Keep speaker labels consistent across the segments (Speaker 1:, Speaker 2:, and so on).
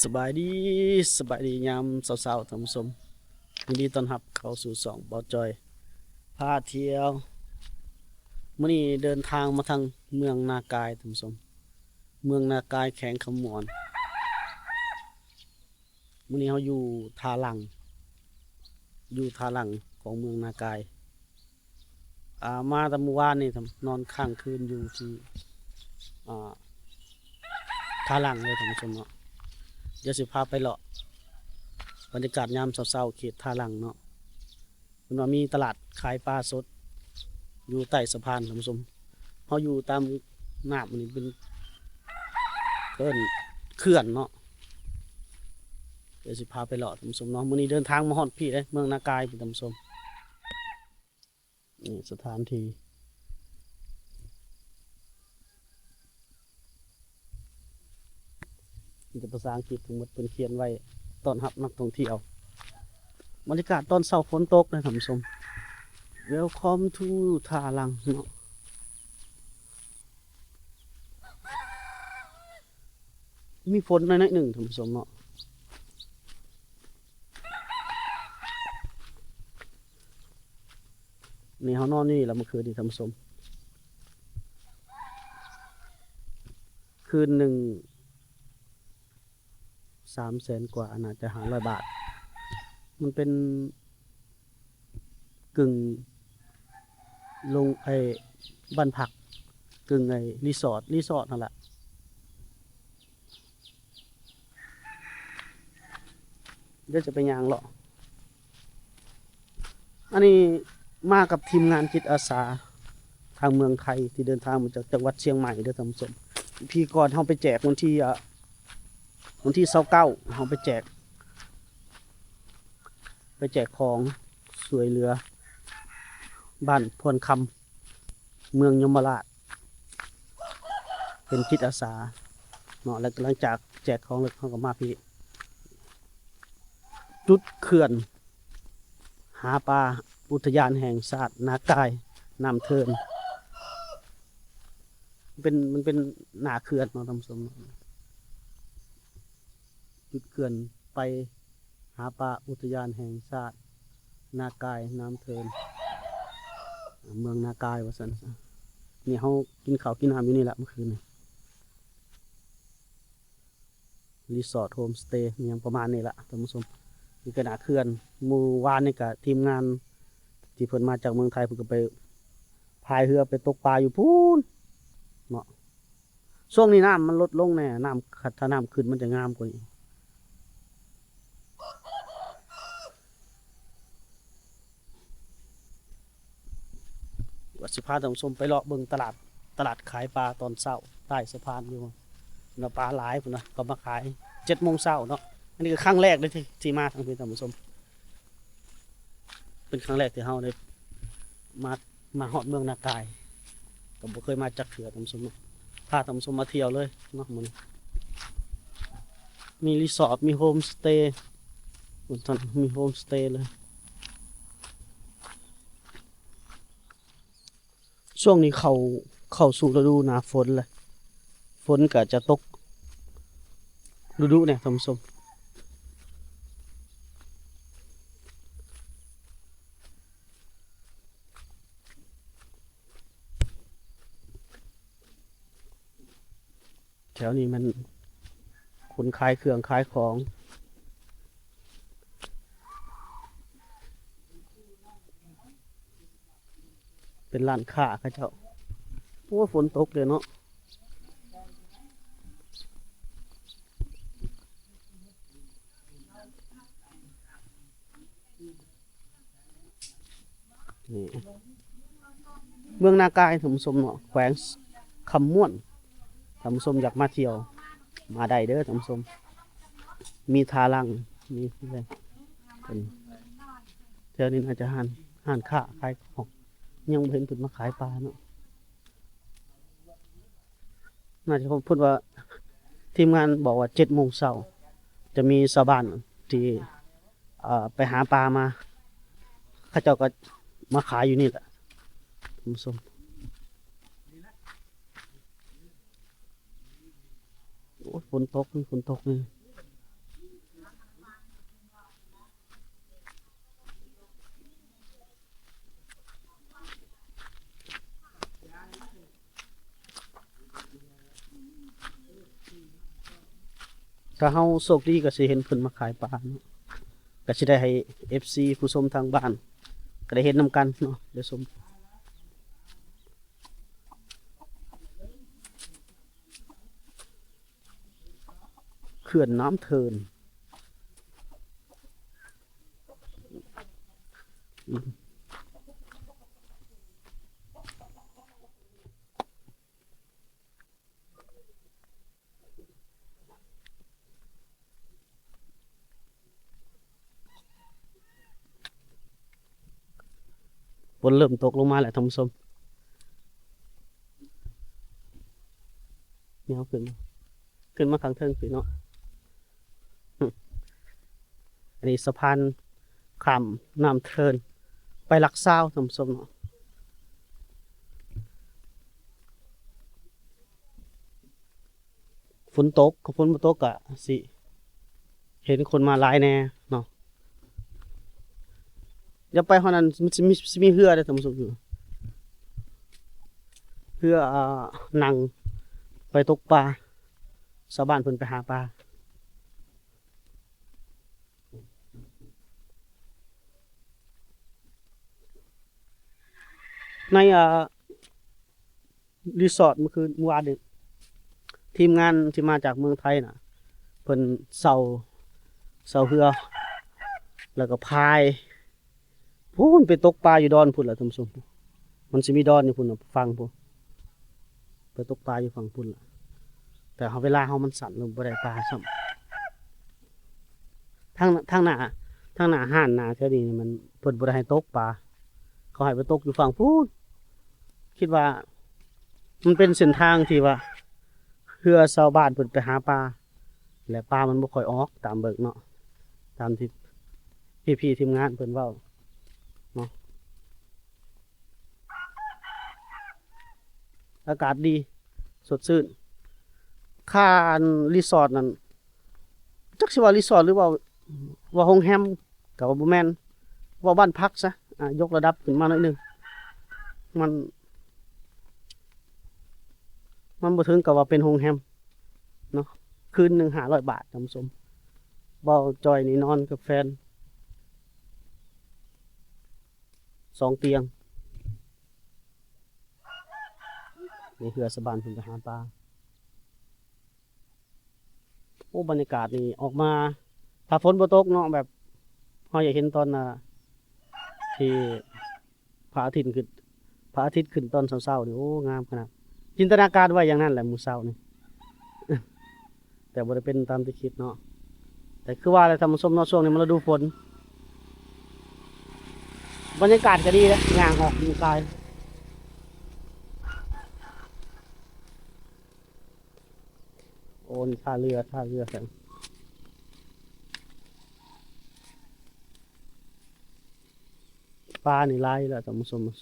Speaker 1: สบายดีสบายดียามเช้าๆท่านผู้ชมยินดีต้อนรับเข้าสู่สองบ่าวจอยพาเที่ยวมื้อนี้เดินทางมาทางเมืองนากายท่านผู้ชมเมืองนากายแขวงขมวนมื้อนี้เฮาอยู่ทาหลังของเมืองนากายมาแต่เมื่อวานนี่นอนค้างคืนอยู่ที่อ่าทาหลังเลยท่านผู้ชมเนาะเดี๋ยวสิพาไปเลาะบรรยากาศยามเช้าๆเขตทาหลังเนาะมันว่ามีตลาดขายปลาสดอยู่ใต้สะพานท่านผู้ชมเขาอยู่ตามน้ำมันนี่เป็นเอิ้นเขื่อนเนาะเดี๋ยวสิพาไปเลาะท่านผู้ชมเนาะมื้อนี้เดินทางมาฮอดพี่เลยเมืองนากายท่านผู้ชมนี่สถานที่มีแต่ภาษาอังกฤษทั้งหมดเป็นเขียนไว้ต้อนรับนักท่องเที่ยวบรรยากาศตอนเช้าฝนตกนะท่านผู้ชม Welcome to ทาลังเนาะมีฝนน้อยๆหนึ่งท่านผู้ชมเนาะนี่เขานอนนี่แล้วเมื่อคืนนี่ท่านผู้ชมคืนหนึ่ง300,000 กว่าน่าจะ500 บาทมันเป็นกึ่งลงบ้านพักกึ่งรีสอร์ทนั่นแหละเดี๋ยวจะไปยางเลาะอันนี้มากับทีมงานจิตอาสาทางเมืองไทยที่เดินทางมาจากจังหวัดเชียงใหม่เด้อท่านผู้ชมพี่ก่อนเขาไปแจกวันที่29เขาไปแจกของสวยเรือบ้านพวนคำเมืองยมราชเป็นจิตอาสาเนาะแล้วหลังจากแจกของแล้วเขาก็มาพี่จุดเขื่อนหาปลาอุทยานแห่งชาตินากายน้ำเทินมันเป็นหน้าเขื่อนเนาะท่านผู้ชมจุดเขื่อนไปหาปลาอุทยานแห่งชาตินากายน้ำเทินเมืองนากายว่าซั่นนี่เขากินข้าวกินน้ำอยู่นี่แหละเมื่อคืนนี่รีสอร์ทโฮมสเตย์มีอย่างประมาณนี้แหละท่านผู้ชมนี่ก็หน้าเขื่อนเมื่อวานนี่ก็ทีมงานที่เพิ่นมาจากเมืองไทยเพิ่นก็ไปพายเรือไปตกปลาอยู่พูนเนาะช่วงนี้น้ำมันลดลงแน่น้ำถ้าน้ำขึ้นมันจะงามกว่านี้วัดสิพาท่านผู้ชมไปเลาะเบิ่งตลาดขายปลาตอนเช้าใต้สะพานอยู่เนาะปลาหลายพุ่นนะก็มาขาย7 โมงเช้าเนาะอันนี้คือครั้งแรกเลยที่มาทางนี้ท่านผู้ชมเป็นครั้งแรกที่เฮาได้มาฮอดเมืองนากายก็บ่เคยมาจักเทื่อท่านผู้ชมเนาะพาท่านผู้ชมมาเที่ยวเลยเนาะมื้อนี้มีรีสอร์ทมีโฮมสเตย์มีโฮมสเตย์เลยช่วงนี้เข้าสู่ฤดูหน้าฝนเลยฝนก็จะตกฤดูเนี่ยท่านผู้ชมแถวนี้มันคนขายเครื่องขายของเป็นร้านค้าเขาเจ้าโอ้ฝนตกเลยเนาะนี่เมืองนากายท่านผู้ชมเนาะแขวงคำม่วนท่านผู้ชมอยากมาเที่ยวมาได้เด้อท่านผู้ชมมีทาลังมีอะไรเป็นแถวนี้อาจจะห้านค้าขายของยังบ่เห็นเพิ่นมาขายปลาเนาะน่าจะพูดว่าทีมงานบอกว่า7 โมงเช้าจะมีชาวบ้านที่ไปหาปลามาเขาเจ้าก็มาขายอยู่นี่แหละท่านผู้ชมโอ้ฝนตกนี่ ถ้าเฮาโชคดีก็สิเห็นเพิ่นมาขายปลาเนาะก็สิได้ให้ FC ผู้ชมทางบ้านก็ได้เห็นนํกันเนาะเดี๋ยวชมเขื่อนน้ำเทินฝนเริ่มตกลงมาแล้วท่านผู้ชมแนวขึ้นมาข้างเทิงสิเนาะอันนี้สะพานข้ามน้ำเทินไปหลักซาวท่านผู้ชมเนาะฝนตกก็ฝนบ่ตกก็สิเห็นคนมาหลายแน่เนาะอย่าไปเฮานั้นมันสิมีเรือเด้อท่านผู้ชมอยู่เรือนั่งไปตกปลาชาวบ้านเพิ่นไปหาปลาในรีสอร์ทเมื่อคืนเมื่อวานนี้ทีมงานที่มาจากเมืองไทยน่ะเพิ่นเซาเรือแล้วก็พายพูนไปตกปลาอยู่ดอนพุ่นล่ะท่านผู้ชมมันสิมีดอนอยู่พุ่นน่ะฟังพุ่นไปตกปลาอยู่ฝั่งพุ่นล่ะแต่เฮาเวลาเฮามันสั่นลงบ่ได้ปลาซ้ำทางหน้าห้านหน้าแถวนี้มันเพิ่นบ่ได้ให้ตกปลาเขาให้ไปตกอยู่ฝั่งพูนคิดว่ามันเป็นเส้นทางที่ว่าเรือชาวบ้านเพิ่นไปหาปลาและปลามันบ่ค่อยออกตามเบิกเนาะตามที่พี่ๆทีมงานเพิ่นเว้าเนาะอากาศดีสดชื่นค่ารีสอร์ทนั่นจักสิว่ารีสอร์ทหรือว่าโรงแรมก็บ่แม่นว่าบ้านพักซะยกระดับขึ้นมาหน่อยนึงมันบ่ถึงกับว่าเป็นโรงแรมเนาะคืนหนึง500 บาทท่านผู้ชมบ่จอยนี่นอนกับแฟน2 เตียงนี่คือสะบานเพิ่นไปหาปลาโอ้บรรยากาศนี่ออกมาถ้าฝนบ่ตกเนาะแบบเฮาอยากเห็นตอนที่พระอาทิตย์ขึ้นตอนเช้าๆนี่โอ้งามขนาดจินตนาการไว้อย่างนั้นแหละมื้อเช้านี่ แต่บ่ได้เป็นตามที่คิดเนาะแต่คือว่าอะไรท่านผู้ชมเนาะช่วงนี้มันฤดูฝนบรรยากาศก็ดีนะย่างออกกำลังกายโอ้นี่ท่าเรือแข็งปลานี่หลายแล้วท่านผู้ชมนี่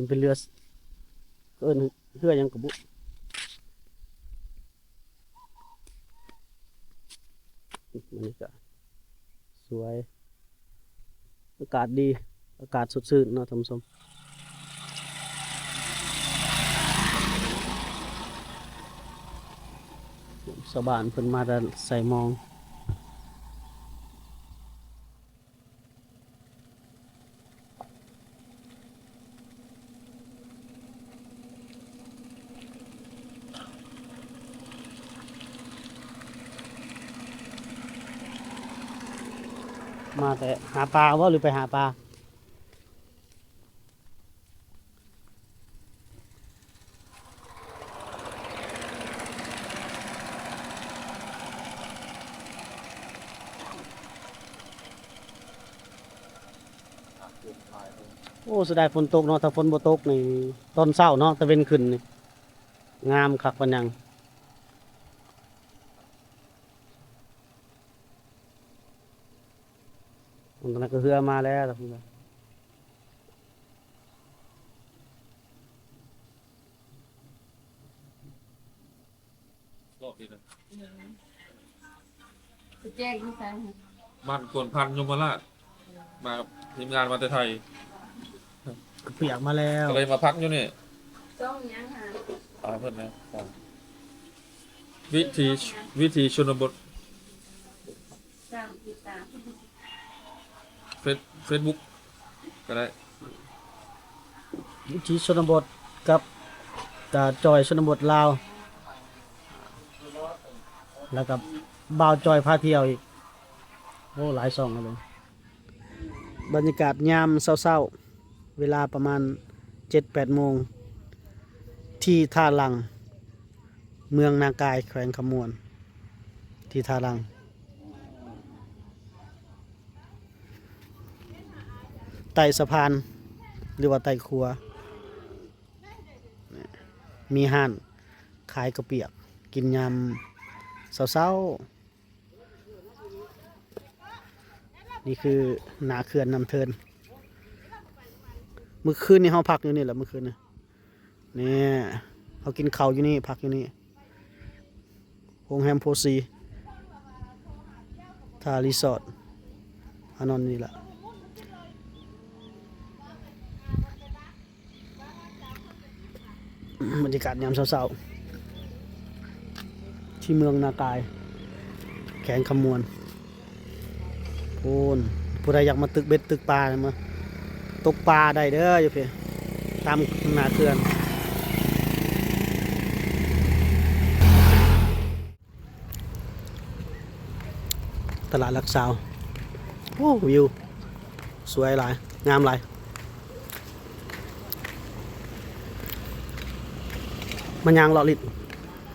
Speaker 1: เป็นเรือเอิ้นเรือหยังกะบุบรรยากาศสวยอากาศดีอากาศสดชื่นเนาะท่านผู้ชมชาวบ้านเพิ่นมาแต่ใส่มองมาแต่หาปลาว่าหรือไปหาปลาโอ้เสียดายฝนตกเนาะถ้าฝนบ่ตกนี่ตอนเช้าเนาะตะเวนขึ้นนี่งามคักปานหยังตอนนั้นก็เรือมาแล้วท่านผู้ชม
Speaker 2: รอบนี้นะ
Speaker 3: ไปแจ้งที่ใคร
Speaker 2: บ้านกวนพันยมราชมากับทีมงานมาแต่ไทย
Speaker 1: เปียกมาแล้ว
Speaker 2: ก็เลยมาพักอยู่นี่
Speaker 3: ต้องยังหา
Speaker 2: เพิ่นนะวิธีวิธีชนบท
Speaker 3: สร้างติดตาม
Speaker 2: เฟซบุ๊กก็ได้
Speaker 1: วิถีชนบทกับตาจอยชนบทลาวแล้วกับบ่าวจอยพาเที่ยวอีกโอ้หลายช่องเลยบรรยากาศยามเช้าๆเวลาประมาณ 7-8 โมงที่ท่าลังเมืองนากายแขวงขมวนที่ท่าลังไต่สะพานหรือว่าไต่ครัวมีห้านขายกระเปียกกินยามเช้าๆนี่คือหนาเขื่อนนำเทินเมื่อคืนนี้เฮาพักอยู่นี่แหละเมื่อคืนนี่เขากินข้าวอยู่นี่พักอยู่นี่โรงแรมโพซีทารีสอร์ทอานอนนี่แหละบรรยากาศยามเช้าๆที่เมืองนากายแขงขมวนโพนผู้ใดอยากมาตึกเบ็ดตึกปลามาตกปลาได้เด้ออยู่เพี่ตามหน้าเขื่อนตลาดลักษาวโอ้วิวสวยหลายงามหลายมันยางเลาะลิด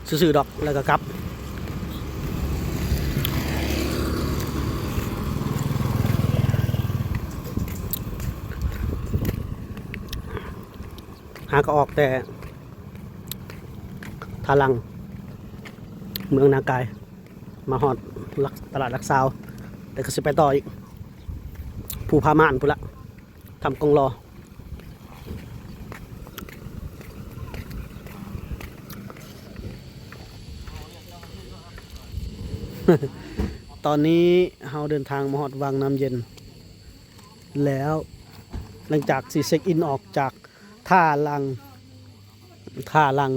Speaker 1: ซื่อๆดอกแล้วก็กลับหาก็ออกแต่ทาลังเมืองนากายมาฮอดตลาดลักษาวแต่ก็สิไปต่ออีกภูพาม่านพุ่นละทำกงรอ ตอนนี้เราเดินทางมาฮอดวังน้ำเย็นแล้วหลังจากสิเช็คอินออกจากท่าลัง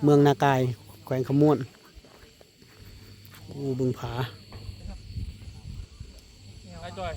Speaker 1: เมืองนากายแขวงขมวนโอ้บึงผา
Speaker 2: ไอ้จอย